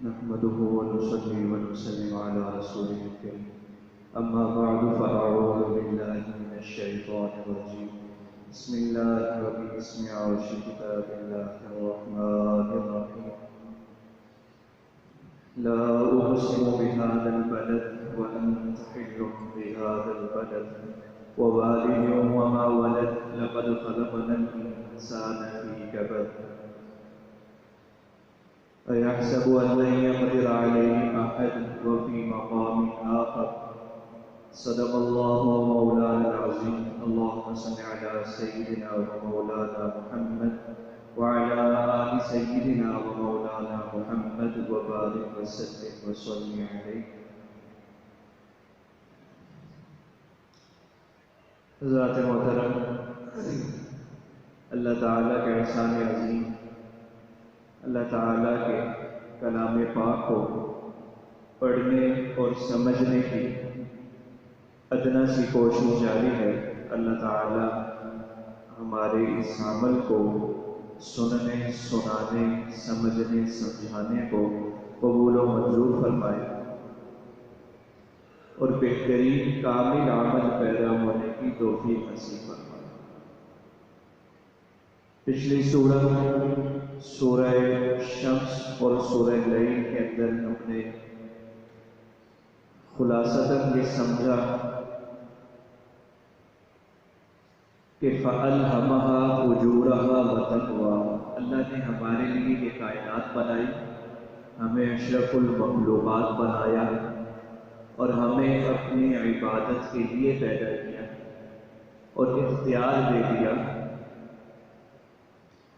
نحمده ونصلي ونسلم على رسوله الكريم أما بعد فأعوذ بالله من الشيطان الرجيم بسم الله وباسم عرش كتاب الله الرحمن الرحيم لا أقسم بهذا البلد وأنت حل بهذا البلد ووالد وما ولد لقد خلقنا الإنسان في كبد أيحسب أن لن يقدر عليه أحد وفي مقام آخر صدق الله مولانا العظيم اللهم صل على سيدنا ومولانا محمد وعلى آل سيدنا ومولانا محمد وبارك وسلم وصل عليه. حضرات محترم، اللہ تعالیٰ کا احسان عظیم، اللہ تعالیٰ کے کلام پاک کو پڑھنے اور سمجھنے کی ادنا سی کوشش جاری ہے. اللہ تعالیٰ ہمارے اس عمل کو سننے، سنانے، سمجھنے، سمجھانے کو قبول و منظور فرمائے اور بہترین کامل عمل پیدا ہونے کی توفیق نصیب فرمائے. پچھلی سورہ شمس اور سورہ لیل کے اندر ہم نے خلاصتاً یہ سمجھا کہ فَأَلْهَمَهَا فُجُورَهَا وَتَقْوَاهَا. اللہ نے ہمارے لیے یہ کائنات بنائی، ہمیں اشرف المخلوقات بنایا اور ہمیں اپنی عبادت کے لیے پیدا کیا اور اختیار دے دیا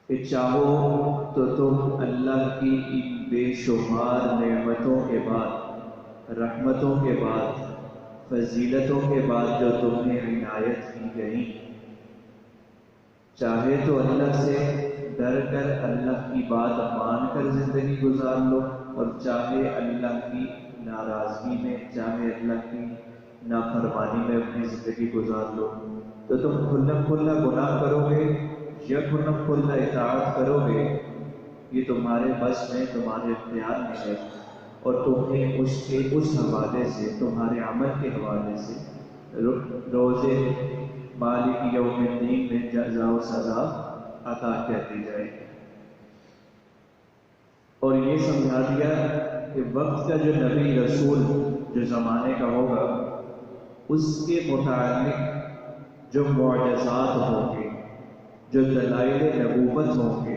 کہ چاہو تو تم اللہ کی ان بے شمار نعمتوں کے بعد، رحمتوں کے بعد، فضیلتوں کے بعد جو تمہیں عنایت کی گئی، چاہے تو اللہ سے ڈر کر اللہ کی بات مان کر زندگی گزار لو اور چاہے اللہ کی ناراضگی میں، چاہے اللہ کی نافرمانی میں اپنی زندگی گزار لو. تو تم کھلا کھلا گناہ کرو گے یا کھلا کھلا اطاعت کرو گے، یہ تمہارے بس میں، تمہارے اختیار میں ہے اور تمہیں اس حوالے سے، تمہارے عمل کے حوالے سے روزے مالک یوم الدین میں جزا و سزا عطا کر دی جائے گی. اور یہ سمجھا دیا کہ وقت کا جو نبی رسول جو زمانے کا ہوگا اس کے متعلق جو معجزات ہوں گے، جو دلائل نبوت ہوں گے.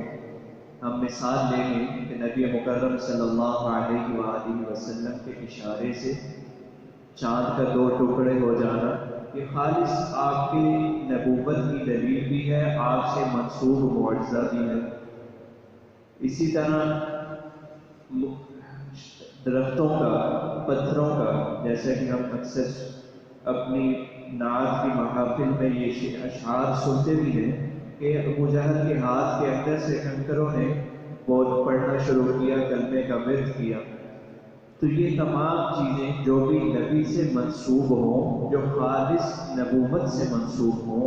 ہم مثال لیں گے کہ نبی مکرم صلی اللہ علیہ وآلہ وسلم کے اشارے سے چاند کا 2 ٹکڑے ہو جانا یہ خالص آپ کی نبوت کی دلیل بھی ہے، آپ سے منسوب معجزہ بھی ہے. اسی طرح درختوں کا، پتھروں کا، جیسے کہ ہم اکثر اپنی نعت کی محافل میں یہ اشعار سنتے بھی ہیں کہ ابو جہل کے ہاتھ کے اندر سے کنکروں نے بہت پڑھنا شروع کیا، کلمے کا ورد کیا. تو یہ تمام چیزیں جو بھی نبی سے منسوب ہوں، جو خالص نبوت سے منسوب ہوں،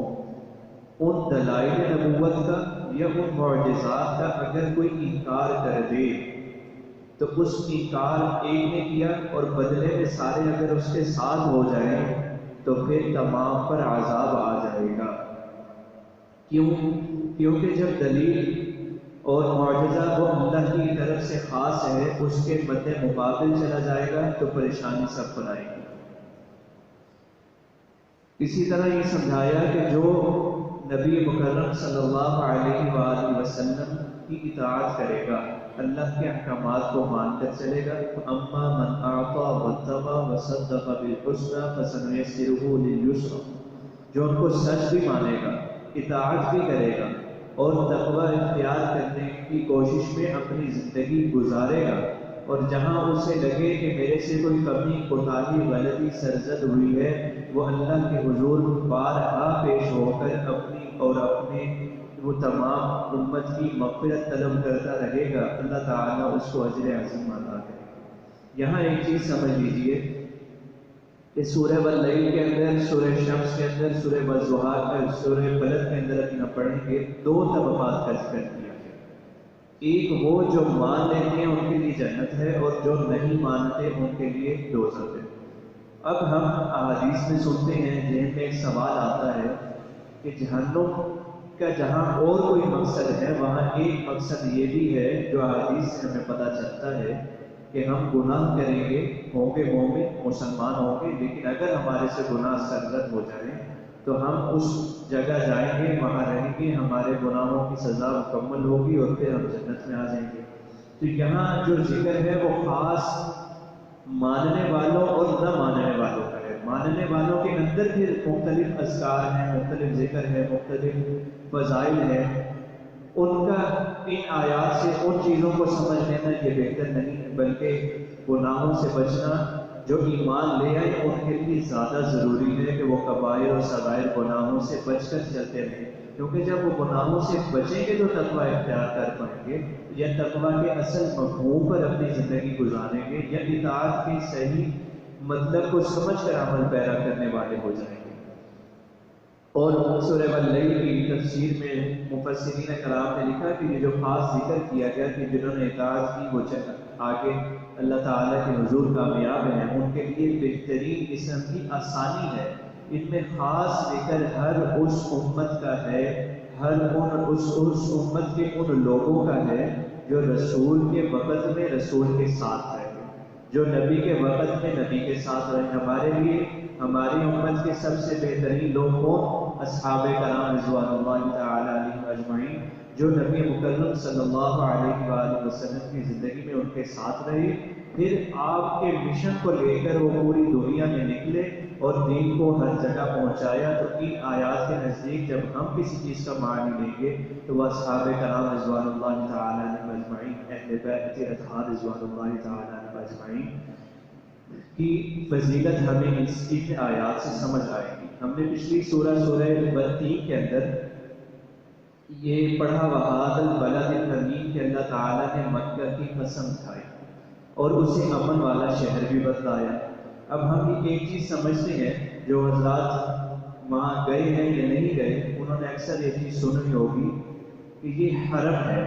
ان دلائل نبوت کا یا ان معجزات کا اگر کوئی انکار کر دے تو اس انکار ایک نے کیا اور بدلے میں سارے اگر اس کے ساتھ ہو جائیں تو پھر تمام پر عذاب آ جائے گا. کیونکہ جب دلیل اور معجزہ وہ اللہ کی طرف سے خاص ہے، اس کے مد مقابل چلا جائے گا تو پریشانی سب پر آئے گی. اسی طرح یہ سمجھایا کہ جو نبی مکرم صلی اللہ علیہ وآلہ وسلم کی اطاعت کرے گا، اللہ کے احکامات کو مان کر چلے گا، اما من اعطى واتقى وصدق بالحسنى فسنيسره لليسرى، جو ان کو سچ بھی مانے گا، اطاعت بھی کرے گا اور تقوی اختیار کرنے کی کوشش میں اپنی زندگی گزارے گا، اور جہاں اسے لگے کہ میرے سے کوئی کمی، کوتاہی، غلطی سرزد ہوئی ہے، وہ اللہ کے حضور بارہا پیش ہو کر اپنی اور اپنے وہ تمام امت کی مغفرت طلب کرتا رہے گا، اللہ تعالیٰ اس کو اجر عظیم عطا کرے گا. یہاں ایک چیز سمجھ لیجئے کہ سورہ واللیل کے اندر، سورہ شمس کے اندر، سورہ والضحیٰ کے، سورہ بلد کے اندر اپنا پڑھیں گے 2 طبقات کا ذکر کیا گیا. ایک وہ جو مان لیتے ہیں ان کے لیے جنت ہے اور جو نہیں مانتے ان کے لیے دوزخ ہے۔ اب ہم احادیث میں سنتے ہیں، ذہن میں ایک سوال آتا ہے کہ جہنم کا جہاں اور کوئی مقصد ہے وہاں ایک مقصد یہ بھی ہے جو احادیث سے ہمیں پتہ چلتا ہے کہ ہم گناہ کریں گے، ہوں گے مومن مسلمان ہوں گے، لیکن اگر ہمارے سے گناہ سرزد ہو جائیں تو ہم اس جگہ جائیں گے، وہاں رہیں گے، ہمارے گناہوں کی سزا مکمل ہوگی اور پھر ہم جنت میں آ جائیں گے۔ تو یہاں جو ذکر ہے وہ خاص ماننے والوں اور نہ ماننے والوں کا ہے۔ ماننے والوں کے اندر پھر مختلف اذکار ہیں، مختلف ذکر ہے، مختلف فضائل ہیں، ان کا ان آیات سے ان چیزوں کو سمجھ لینا یہ بہتر نہیں ہے، بلکہ گناہوں سے بچنا جو ایمان لے آئے ان کے لیے زیادہ ضروری ہے کہ وہ کبائر اور صغائر گناہوں سے بچ کر چلتے رہیں، کیونکہ جب وہ گناہوں سے بچیں گے تو تقویٰ اختیار کر پائیں گے، یا تقویٰ کے اصل مفہوم پر اپنی زندگی گزاریں گے، یا اطاعت کے صحیح مطلب کو سمجھ کر عمل پیرا کرنے والے ہو جائیں گے۔ اور سورہ واللیل کی تفسیر میں مفسرین کرام نے لکھا کہ یہ جو خاص ذکر کیا گیا کہ جنہوں نے اطاعت کی وہ آگے اللہ تعالیٰ کے حضور کامیاب ہیں، ان کے لیے بہترین قسم کی آسانی ہے۔ ان میں خاص ذکر ہر اس امت کا ہے، ہر اس امت کے ان لوگوں کا ہے جو رسول کے وقت میں رسول کے ساتھ رہے، جو نبی کے وقت میں نبی کے ساتھ رہے۔ ہمارے لیے ہماری امت کے سب سے بہترین لوگ کون؟ اصحاب کرام رضوان اللہ تعالی علیہم اجمعین، جو نبی مکرم صلی اللہ علیہ وآلہ وسلم کی زندگی میں ان کے ساتھ رہے، پھر آپ کے مشن کو لے کر وہ پوری دنیا میں نکلے اور دین کو ہر جگہ پہنچایا۔ تو ان آیات کے نزدیک جب ہم کسی چیز کا معنی لیں گے تو وہ اصحاب کرام رضوان اللہ تعالی علیہم اجمعین، اہل بیت اطہار رضوان اللہ تعالی علیہم اجمعین کی فضیلت ہمیں اس آیات سے سمجھ آئے گی۔ ہم نے پچھلی سورہ بطین کے اندر یہ پڑھا وَهَٰذَا الْبَلَدِ الْأَمِينَ کہ اللہ تعالیٰ نے مکہ کی قسم کھائی اور اسے امن والا شہر بھی بتلایا۔ اب ہم ایک چیز سمجھتے ہیں، جو حضرات وہاں گئے ہیں یا نہیں گئے انہوں نے اکثر یہ چیز سنی ہوگی کہ یہ حرم ہے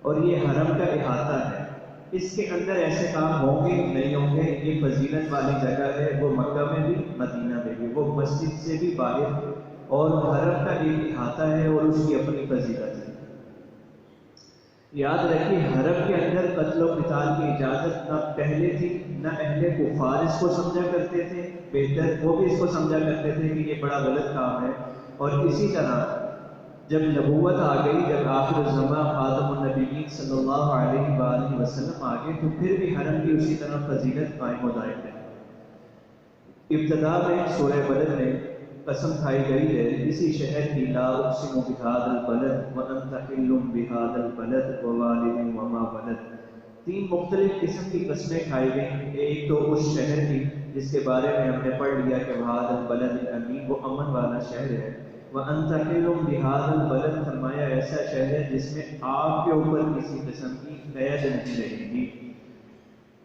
اور یہ حرم کا احاطہ ہے، اس کے اندر ایسے کام ہوں گے نہیں ہوں گے، یہ فضیلت والی جگہ ہے، وہ مکہ میں بھی مدینہ میں بھی، وہ مسجد سے بھی باہر اور حرم کا ایک احاطہ ہے اور اس کی اپنی فضیلت ہے۔ یاد رکھیے حرم کے اندر قتل و قتال کی اجازت نہ پہلے تھی، نہ اہل کفار اس کو سمجھا کرتے تھے بہتر، وہ بھی اس کو سمجھا کرتے تھے کہ یہ بڑا غلط کام ہے۔ اور اسی طرح جب نبوت آ گئی، جب آخر الزمان خاتم النبیین صلی اللہ علیہ وآلہ وسلم آ گئے تو پھر بھی حرم کی اسی طرح فضیلت قائم و دائم ہے۔ ابتدا میں سورہ بلد میں قسم کھائی گئی ہے اسی شہر کی، لا اقسم بہذا البلد وانت حل بہذا البلد ووالد وما ولد۔ تین مختلف قسم کی قسمیں کھائی گئیں، ایک تو اس شہر کی جس کے بارے میں ہم نے پڑھ لیا کہ وَهَٰذَا الْبَلَدِ الْأَمِينَ، وہ امن والا شہر ہے۔ وَأَنْتَ حِلٌّ بِهَٰذَا الْبَلَدِ، فرمایا ایسا شہر ہے جس میں آپ کے اوپر کسی قسم کی قید نہیں رہے گی۔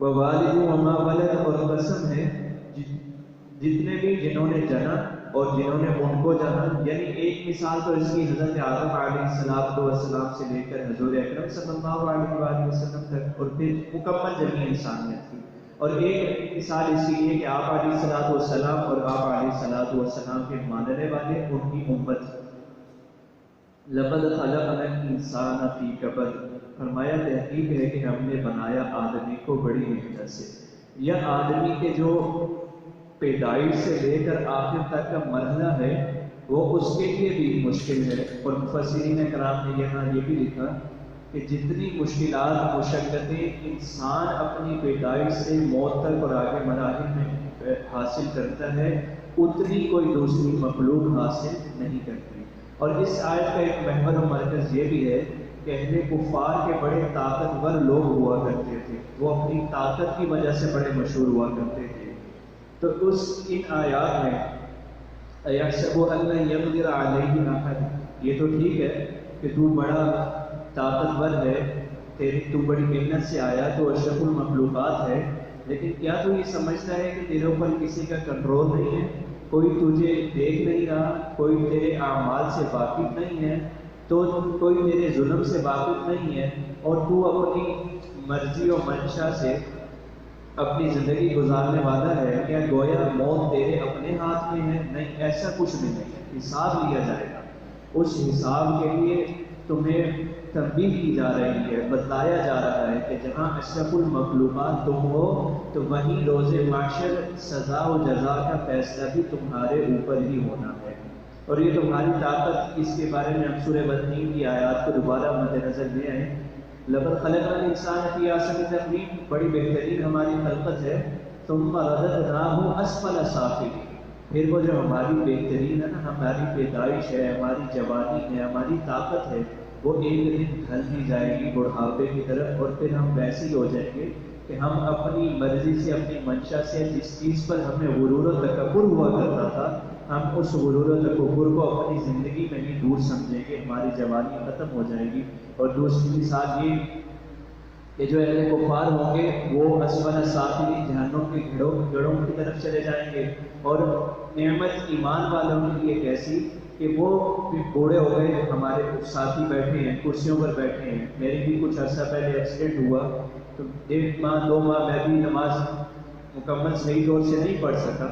وَوَالِدٍ وَمَا وَلَدَ، اور قسم ہے جتنے بھی جنہوں نے جنا اور جنہوں نے ان کو جنا، یعنی ایک مثال تو اس کی حضرت آدم علیہ السلام سے لے کر حضور اکرم صلی اللہ علیہ وآلہ وسلم تک، اور پھر مکمل جمی انسانیت کی، اور ایک مثال اس کی ہے کہ آپ علیہ السلام اور آپ علیہ السلام کے ماننے والے ان کی امت۔ لَقَدْ خَلَقْنَا الْإِنسَانَ فِي كَبَدٍ، فرمایا تحقیق ہے کہ ہم نے بنایا آدمی کو بڑی محنت سے، یا آدمی کے جو پیدائش سے لے کر آخر تک کا مرحلہ ہے وہ اس کے لیے بھی مشکل ہے۔ اور مفسرین کرام نے یہاں یہ بھی لکھا کہ جتنی مشکلات مشقتیں انسان اپنی پیدائش سے موت تک اور آگے مراحل میں حاصل کرتا ہے اتنی کوئی دوسری مخلوق حاصل نہیں کرتی۔ اور اس آیت کا ایک محور و مرکز یہ بھی ہے کہ اہل کفار کے بڑے طاقتور لوگ ہوا کرتے تھے، وہ اپنی طاقت کی وجہ سے بڑے مشہور ہوا کرتے تھے۔ تو ان آیات میں اَيَحْسَبُ أَن لَّن يَقْدِرَ عَلَيْهِ أَحَدٌ، یہ تو ٹھیک ہے کہ تو بڑا طاقتور ہے، تو بڑی محنت سے آیا، تو اشرف المخلوقات ہے، لیکن کیا تو یہ سمجھتا ہے کہ تیرے اوپر کسی کا کنٹرول نہیں ہے، کوئی تجھے دیکھ نہیں رہا، کوئی تیرے اعمال سے واقف نہیں ہے، تو کوئی تیرے ظلم سے واقف نہیں ہے، اور تو اپنی مرضی و منشا سے اپنی زندگی گزارنے والا ہے، کیا گویا موت تیرے اپنے ہاتھ میں ہے؟ نہیں، ایسا کچھ بھی نہیں ہے، حساب لیا جائے گا۔ اس حساب کے لیے تمہیں تنبیہ کی جا رہی ہے، بتلایا جا رہا ہے کہ جہاں اشرف المخلوقات تم ہو تو وہیں روز محشر سزا و جزا کا فیصلہ بھی تمہارے اوپر ہی ہونا ہے۔ اور یہ تمہاری طاقت، اس کے بارے میں ہم سورہ بدین کی آیات کو دوبارہ مد نظر لے آئیں۔ لقد خلقنا الانسان فی احسن تقویم، بڑی بہترین ہماری خلقت ہے۔ ثم رددناہ اسفل سافلین، پھر وہ جو ہماری بہترین ہے نا، ہماری پیدائش ہے، ہماری جوانی ہے، ہماری طاقت ہے، وہ ایک دن ڈھل دی جائے گی بڑھاپے کی طرف، اور پھر ہم ویسے ہی ہو جائیں گے کہ ہم اپنی مرضی سے، اپنی منشا سے جس چیز پر ہمیں غرور و تکبر ہوا کرتا تھا، ہم اس غرور و تکبر کو اپنی زندگی میں ہی دور سمجھیں گے، ہماری جوانی ختم ہو جائے گی۔ اور دوسری مثال یہ کہ جو اہل کفار ہوں گے وہ اسفل سافلین، جہنم کے گڑھوں کی طرف چلے جائیں گے۔ اور نعمت ایمان والوں کے لیے کیسی کہ وہ بوڑھے ہو گئے، ہمارے کچھ ساتھی بیٹھے ہیں کرسیوں پر بیٹھے ہیں، میری بھی کچھ عرصہ پہلے ایکسیڈنٹ ہوا تو 1.5 ماہ 2 ماہ میں بھی نماز مکمل صحیح طور سے نہیں پڑھ سکا،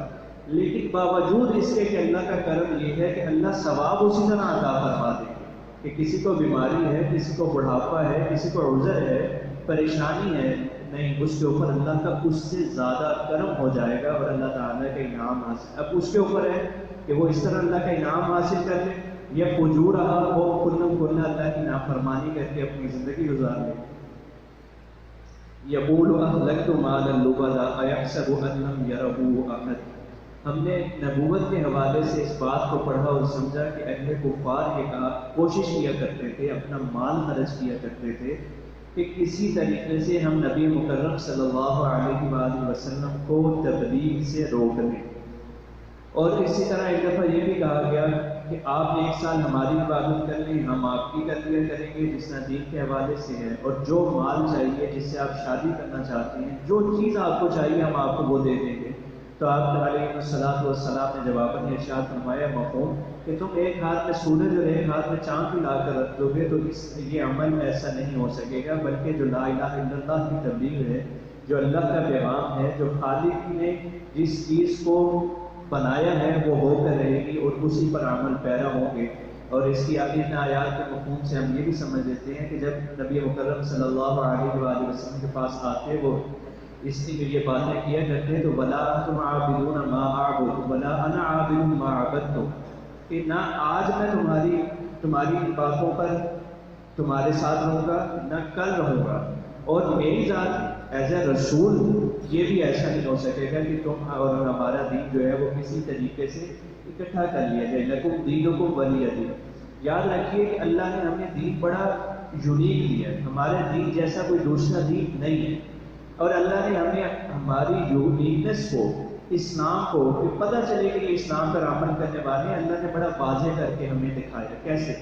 لیکن باوجود اس کے کہ اللہ کا کرم یہ ہے کہ اللہ ثواب اسی طرح عطا فرما دے گا کہ کسی کو بیماری ہے، کسی کو بڑھاپا ہے، کسی کو عذر ہے، پریشانی ہے، نہیں، اس کے اوپر اللہ کا اس سے زیادہ کرم ہو جائے گا اور اللہ تعالیٰ کا انعام حاصل۔ اب اس کے اوپر ہے کہ وہ اس طرح اللہ کا انعام حاصل کر لے یا فجور رہا وہ کھلنا اللہ کی نافرمانی کر کے اپنی زندگی گزار لے۔ یقول اہلکت مالا لبدا ایحسب ان لم یرہ احد، ہم نے نبوت کے حوالے سے اس بات کو پڑھا اور سمجھا کہ اہل کفار یہ کوشش کیا کرتے تھے، اپنا مال خرچ کیا کرتے تھے کہ کسی طریقے سے ہم نبی مکرم صلی اللہ علیہ وآلہ وسلم کو تبلیغ سے روک لیں۔ اور اسی طرح ایک دفعہ یہ بھی کہا گیا کہ آپ 1 سال ہماری عبادت کر لیں، ہم آپ کی کر لیا کریں گے جس طرح دین کے حوالے سے ہے، اور جو مال چاہیے جس سے آپ شادی کرنا چاہتے ہیں، جو چیز آپ کو چاہیے ہم آپ کو وہ دے دیں گے۔ تو آپ علیہ السلام نے جواباً یہ ارشاد فرمایا مفہوم کہ تم ایک ہاتھ میں سورج اور ایک ہاتھ میں چاند بھی لا کر رکھ دو گے تو یہ عمل ایسا نہیں ہو سکے گا، بلکہ جو لا الہ الا اللہ کی تبلیغ ہے، جو اللہ کا پیغام ہے، جو خالق نے جس چیز کو بنایا ہے وہ ہو کر رہے گی اور اسی پر عمل پیرا ہوں گے۔ اور اس کی آگے آیات کے مفہوم سے ہم یہ بھی سمجھ لیتے ہیں کہ جب نبی مکرم صلی اللہ علیہ وآلہ وسلم کے پاس آتے وہ اس لیے یہ باتیں کیا کرتے ہیں تو وَلَا أَنْتُمْ عَابِدُونَ مَا أَعْبُدُ وَلَا أَنَا عَابِدٌ مَا عَبَدتُّمْ، کہ نہ آج میں تمہاری باتوں پر تمہارے ساتھ رہوں گا، نہ کل رہوں گا، اور میری ذات ایز اے رسول یہ بھی ایسا نہیں ہو سکے گا کہ تم اور ہمارا دین جو ہے وہ کسی طریقے سے اکٹھا کر لیا جائے۔ لَكُمْ دِينُكُمْ وَلِيَ دِينِ، یاد رکھیے کہ اللہ نے ہمیں دین بڑا یونیک دیا ہے، ہمارے دین جیسا کوئی دوسرا دین نہیں ہے، اور اللہ نے ہمیں ہماری یونیکنس کو، اسلام کو پتہ چلے کہ یہ اسلام پر عمل کرنے والے ہیں، اللہ نے بڑا واضح کر کے ہمیں دکھایا۔ کیسے؟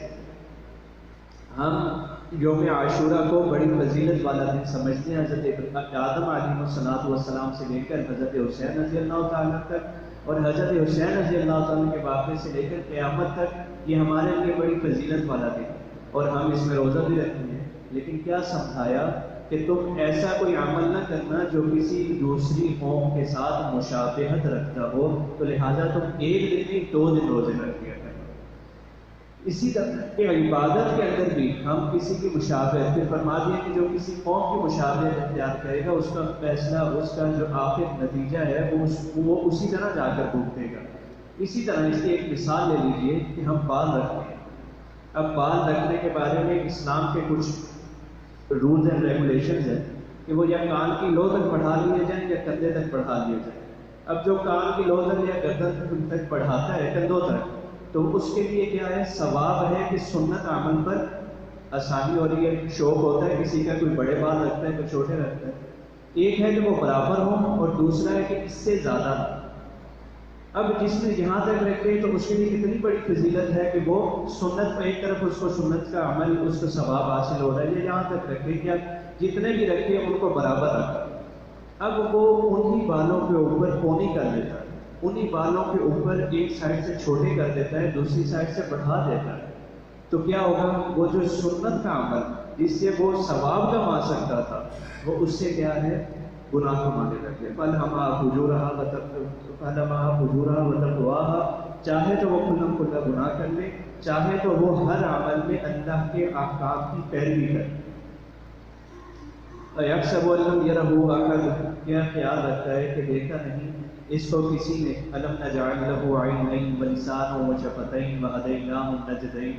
ہم یوم عاشورہ کو بڑی فضیلت والا دن سمجھتے ہیں، حضرت آدم علیہ السلام سے لے کر حضرت حسین رضی اللہ تعالیٰ تک، اور حضرت حسین رضی اللہ تعالیٰ کے واقعے سے لے کر قیامت تک یہ ہمارے لیے بڑی فضیلت والا دن، اور ہم اس میں روزہ بھی رکھتے ہیں۔ لیکن کیا سمجھایا کہ تم ایسا کوئی عمل نہ کرنا جو کسی دوسری قوم کے ساتھ مشابہت رکھتا ہو، تو لہٰذا تم 1 دن نہیں 2 دن روزے رکھ دیا کرو۔ اسی طرح کہ عبادت کے اندر بھی ہم کسی کی مشابہت، پھر فرما دیا کہ جو کسی قوم کی مشابہت اختیار کرے گا اس کا فیصلہ، اس کا جو آخر نتیجہ ہے وہ اسی طرح جا کر بھگتے گا۔ اسی طرح اس کی ایک مثال لے لیجئے کہ ہم بال رکھتے ہیں۔ اب بال رکھنے کے بارے میں اسلام کے کچھ رولز اینڈ ریگولیشنز ہیں کہ وہ یا کان کی لو تک بڑھا لیے جائیں یا کندھے تک بڑھا لیے جائیں۔ اب جو کان کی لو تک یا گردن تک بڑھاتا ہے، کندھوں تک، تو اس کے لیے کیا ہے؟ ثواب ہے کہ سنت عمل پر آسانی ہو رہی ہے۔ شوق ہوتا ہے کسی کا، کوئی بڑے بال رکھتا ہے، کوئی چھوٹے رکھتا ہے، ایک ہے کہ وہ برابر ہوں اور دوسرا ہے کہ اس سے زیادہ ہو۔ اب جس نے یہاں تک رکھے تو اس کے لیے کتنی بڑی فضیلت ہے کہ وہ سنت پر ایک طرف اس کو سنت کا عمل، اس کو ثواب حاصل ہو رہا ہے، یہ یہاں تک رکھے کیا جتنے بھی رکھے ان کو برابر رکھا۔ اب وہ انہی بالوں کے اوپر پونی کر دیتا ہے، انہی بالوں کے اوپر ایک سائڈ سے چھوٹے کر دیتا ہے، دوسری سائڈ سے بڑھا دیتا ہے، تو کیا ہوگا؟ وہ جو سنت کا عمل جس سے وہ ثواب کما سکتا تھا، وہ اس سے کیا ہے گناہ کمانے لگے۔ فَأَلْهَمَهَا فُجُورَهَا وَتَقْوَاهَا، چاہے تو وہ کھلا کھلا گناہ کر لے، چاہے تو وہ ہر عمل میں اللہ کے احکام کی پیروی کرے۔ اَيَحْسَبُ أَن لَّمْ يَرَهُ أَحَدٌ، کیا خیال رکھتا ہے کہ دیکھا نہیں اس کو کسی نے۔ أَلَمْ نَجْعَل لَّهُ عَيْنَيْنِ وَلِسَانًا وَشَفَتَيْنِ وَهَدَيْنَاهُ النَّجْدَيْنِ۔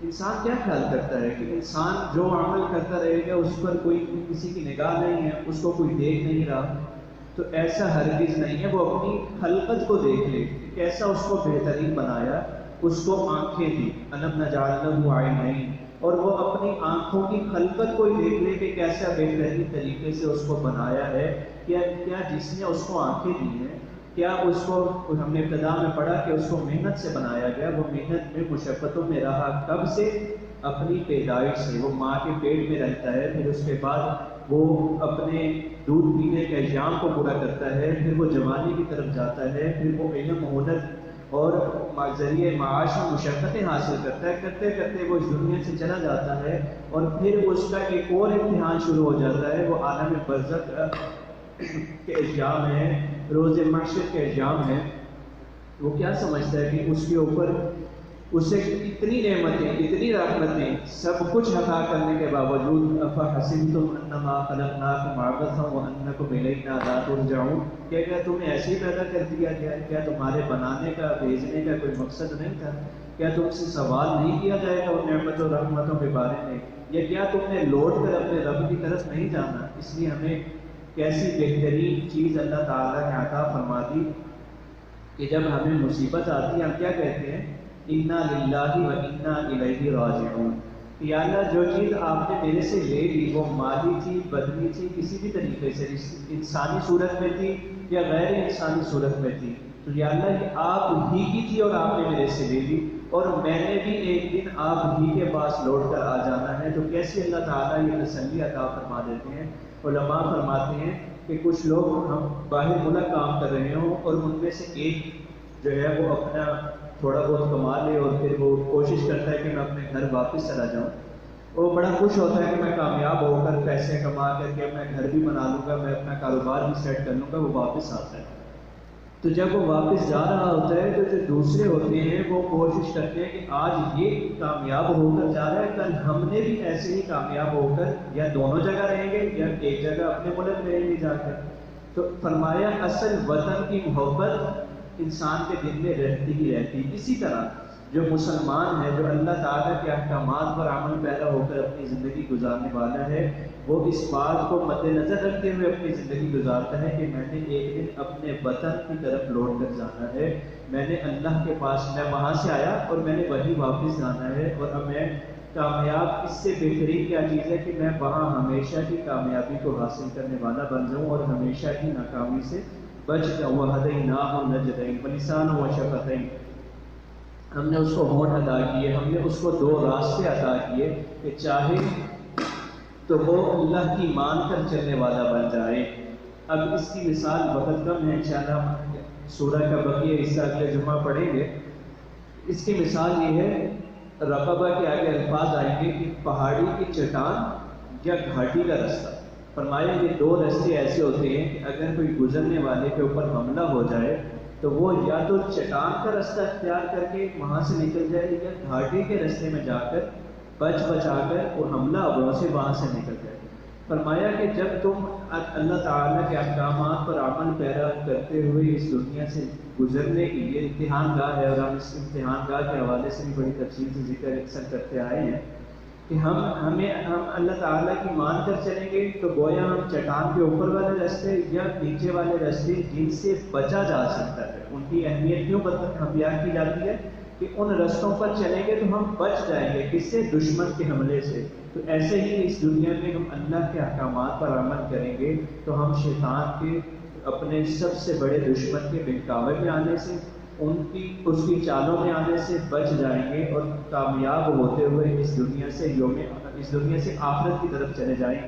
انسان کیا خیال کرتا ہے کہ انسان جو عمل کرتا رہے گا اس پر کوئی کسی کی نگاہ نہیں ہے، اس کو کوئی دیکھ نہیں رہا، تو ایسا ہرگز نہیں ہے۔ وہ اپنی خلقت کو دیکھ لے، کیسا اس کو بہترین بنایا، اس کو آنکھیں دی، أَلَمْ نَجْعَل لَّهُ عَيْنَيْنِ، اور وہ اپنی آنکھوں کی خلقت کو ہی دیکھ لے کہ کیسا بہترین طریقے سے اس کو بنایا ہے۔ کیا جس نے اس کو آنکھیں دی ہیں، کیا اس کو، ہم نے ابتدا میں پڑھا کہ اس کو محنت سے بنایا گیا، وہ محنت میں مشقتوں میں رہا، کب سے؟ اپنی پیدائش سے۔ وہ ماں کے پیٹ میں رہتا ہے، پھر اس کے بعد وہ اپنے دودھ پینے کے ایام کو پورا کرتا ہے، پھر وہ جوانی کی طرف جاتا ہے، پھر وہ علم ہنر اور ذریعے معاش میں مشقتیں حاصل کرتا ہے، کرتے کرتے وہ اس دنیا سے چلا جاتا ہے، اور پھر اس کا ایک اور امتحان شروع ہو جاتا ہے، وہ عالم برزخ کے ایام ہے، روز محشر کے ایام ہے۔ وہ کیا سمجھتا ہے کہ اس کے اوپر اسے اتنی نعمتیں، اتنی رحمتیں، سب کچھ عطا کرنے کے باوجود أَفَحَسِبْتُمْ أَنَّمَا خَلَقْنَاكُمْ عَبَثًا وَأَنَّكُمْ إِلَيْنَا لَا تُرْجَعُونَ، کیا تمہیں ایسے ہی پیدا کر دیا گیا ہے؟ کیا تمہارے بنانے کا، بھیجنے کا کوئی مقصد نہیں تھا؟ کیا تم سے سوال نہیں کیا جائے گا ان نعمتوں اور رحمتوں کے بارے میں؟ یا کیا تم نے لوٹ کر اپنے رب کی طرف نہیں جانا؟ اس لیے ہمیں کیسی بہترین چیز اللہ تعالیٰ نے عطا فرما دی کہ جب ہمیں مصیبت آتی ہے ہم کیا کہتے ہیں؟ اِنَّا لِلَّهِ وَإِنَّا إِلَيْهِ رَاجِعُونَ۔ یا اللہ جو چیز آپ نے میرے سے لے لی، وہ مالی تھی، بدنی تھی، کسی بھی طریقے سے، انسانی صورت میں تھی یا غیر انسانی صورت میں تھی، تو یا اللہ یہ آپ ہی کی تھی اور آپ نے میرے سے لے لی، اور میں نے بھی ایک دن آپ ہی کے پاس لوٹ کر آ جانا ہے۔ تو کیسے اللہ تعالیٰ یہ تسلی عطا فرما دیتے ہیں؟ علماء فرماتے ہیں کہ کچھ لوگ ہم باہر ملک کام کر رہے ہوں اور ان میں سے ایک جو ہے وہ اپنا تھوڑا بہت کما لے اور پھر وہ کوشش کرتا ہے کہ میں اپنے گھر واپس چلا جاؤں، وہ بڑا خوش ہوتا ہے کہ میں کامیاب ہو کر پیسے کما کر کے اپنا گھر بھی بنا لوں گا، میں اپنا کاروبار بھی سیٹ کر لوں گا، وہ واپس آتا ہے۔ تو جب وہ واپس جا رہا ہوتا ہے تو جو دوسرے ہوتے ہیں وہ کوشش کرتے ہیں کہ آج یہ کامیاب ہو کر جا رہا ہے، کل ہم نے بھی ایسے ہی کامیاب ہو کر یا دونوں جگہ رہیں گے یا ایک جگہ اپنے ملک رہیں گے جا کر۔ تو فرمایا اصل وطن کی محبت انسان کے دل میں رہتی ہی رہتی۔ اسی طرح جو مسلمان ہے، جو اللہ تعالیٰ کے احکامات پر عمل پیرا ہو کر اپنی زندگی گزارنے والا ہے، وہ اس بات کو مد نظر رکھتے ہوئے اپنی زندگی گزارتا ہے کہ میں نے ایک دن اپنے وطن کی طرف لوٹ کر جانا ہے، میں نے اللہ کے پاس، میں وہاں سے آیا اور میں نے وہیں واپس جانا ہے، اور اب میں کامیاب، اس سے بہترین کیا چیز ہے کہ میں وہاں ہمیشہ کی کامیابی کو حاصل کرنے والا بن جاؤں اور ہمیشہ کی ناکامی سے بچ جاؤں۔ وَهَدَيْنَاهُ النَّجْدَيْنِ وَلِسَانًا وَشَفَتَيْنِ، ہم نے اس کو ہونٹ عطا کیے، ہم نے اس کو دو راستے عطا کیے کہ چاہے تو وہ اللہ کی مان کر چلنے والا بن جائے۔ اب اس کی مثال وقت کم ہے، انشاءاللہ ہم سورہ کا بقیہ حصہ اگلے جمعہ پڑھیں گے۔ اس کی مثال یہ ہے، رقبہ کے آگے الفاظ آئیں گے کہ پہاڑی کی چٹان یا گھاٹی کا رستہ۔ فرمایا یہ دو رستے ایسے ہوتے ہیں کہ اگر کوئی گزرنے والے کے اوپر حملہ ہو جائے تو وہ یا تو چٹان کا رستہ اختیار کر کے وہاں سے نکل جائے یا گھاٹی کے رستے میں جا کر بچا کر وہ حملہ آوروں سے وہاں سے نکل جائے۔ فرمایا کہ جب تم اللہ تعالیٰ کے احکامات پر عمل پیرا کرتے ہوئے اس دنیا سے گزرنے کی، یہ امتحان گاہ ہے اور ہم اس امتحان گاہ کے حوالے سے بھی بڑی تفصیل سے ذکر اکثر کرتے آئے ہیں کہ ہم اللہ تعالیٰ کی مان کر چلیں گے تو گویا ہم چٹان کے اوپر والے رستے یا نیچے والے رستے جن سے بچا جا سکتا ہے، ان کی اہمیت کیوں بیان کی جاتی ہے کہ ان رستوں پر چلیں گے تو ہم بچ جائیں گے کس سے؟ دشمن کے حملے سے۔ تو ایسے ہی اس دنیا میں ہم اللہ کے احکامات پر عمل کریں گے تو ہم شیطان کے، اپنے سب سے بڑے دشمن کے بہکاوے میں آنے سے، اس کی چالوں میں آنے سے بچ جائیں گے اور کامیاب ہوتے ہوئے اس دنیا سے آخرت کی طرف چلے جائیں گے۔